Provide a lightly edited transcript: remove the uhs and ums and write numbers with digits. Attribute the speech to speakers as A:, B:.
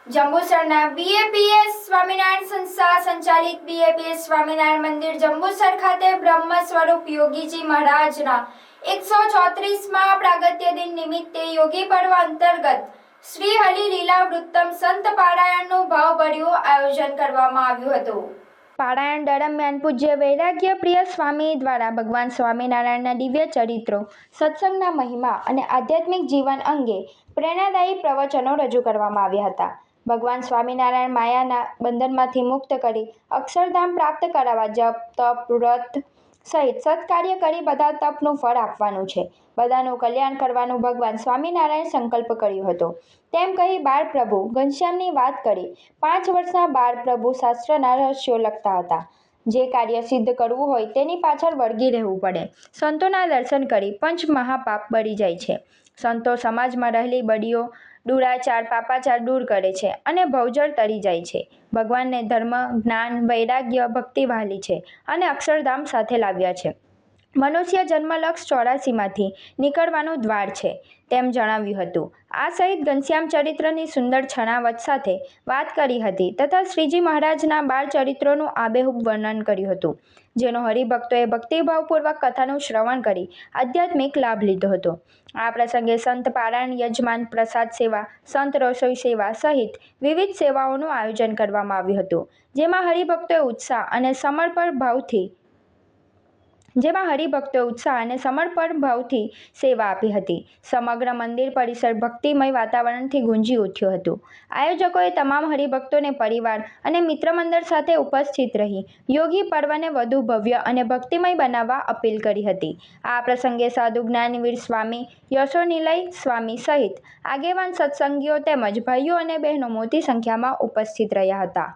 A: જંબુસરના BAPS Swaminarayan સંસ્થા સંચાલિત BAPS Swaminarayan મંદિર જંબુસર ખાતે બ્રહ્મ સ્વરૂપ યોગીજી મહારાજના 134માં પ્રાગટ્ય દિન નિમિત્તે યોગી પર્વ અંતર્ગત શ્રી હરિ લીલા વૃત્તમ સંત પારાયણનું ભાવભર્યું આયોજન કરવામાં આવ્યું હતું। પારાયણ દરમિયાન પૂજ્ય વૈરાગ્ય પ્રિય સ્વામી દ્વારા ભગવાન સ્વામિનારાયણના દિવ્ય ચરિત્રો, સત્સંગના મહિમા અને આધ્યાત્મિક જીવન અંગે પ્રેરણાદાયી પ્રવચનો રજૂ કરવામાં આવ્યા હતા। ભગવાન સ્વામિનારાયણ માયાના બંધનમાંથી મુક્ત કરી અક્ષરધામ પ્રાપ્ત કરાવવા જપ, તપ, વ્રત સહિત સત્કાર્ય કરી બધા તપનું ફળ આપવાનું છે, બધાનું કલ્યાણ કરવાનું ભગવાન સ્વામિનારાયણ સંકલ્પ કર્યો હતો તેમ કહી બાળપ્રભુ ઘનશ્યામની વાત કરી। 5 વર્ષના બાળપ્રભુ શાસ્ત્રના રહસ્યો લખતા હતા। જે કાર્ય સિદ્ધ કરવું હોય તેની પાછળ વળગી રહેવું પડે। સંતોના દર્શન કરી પંચ મહાપાપ બળી જાય છે। સંતો સમાજમાં રહેલી બડીઓ, દુરાચાર, પાપાચાર દૂર કરે છે અને ભવજળ તરી જાય છે। ભગવાનને ધર્મ, જ્ઞાન, વૈરાગ્ય, ભક્તિ વહાલી છે અને અક્ષરધામ સાથે લાવ્યા છે। મનુષ્ય જન્મલક્ષ 84માંથી નીકળવાનું દ્વાર છે તેમ જણાવ્યું હતું। આ સહિત ઘનશ્યામ ચરિત્રની સુંદર છણાવટ સાથે વાત કરી હતી તથા શ્રીજી મહારાજના બાળ ચરિત્રોનું આબેહૂબ વર્ણન કર્યું હતું, જેનો હરિભક્તોએ ભક્તિભાવપૂર્વક કથાનું શ્રવણ કરી આધ્યાત્મિક લાભ લીધો હતો। આ પ્રસંગે સંત પારાયણ યજમાન પ્રસાદ સેવા, સંત રસોઈ સેવા સહિત વિવિધ સેવાઓનું આયોજન કરવામાં આવ્યું હતું, જેમાં હરિભક્તોએ ઉત્સાહ અને સમર્પણ ભાવથી સેવા આપી હતી। સમગ્ર મંદિર પરિસર ભક્તિમય વાતાવરણથી ગુંજી ઉઠ્યું હતું। આયોજકોએ તમામ હરિભક્તોને પરિવાર અને મિત્રમંડળ સાથે ઉપસ્થિત રહી યોગી પર્વને વધુ ભવ્ય અને ભક્તિમય બનાવવા અપીલ કરી હતી। આ પ્રસંગે સાધુ જ્ઞાનવીર સ્વામી, યશોનિલય સ્વામી સહિત આગેવાન સત્સંગીઓ તેમજ ભાઈઓ અને બહેનો મોટી સંખ્યામાં ઉપસ્થિત રહ્યા હતા।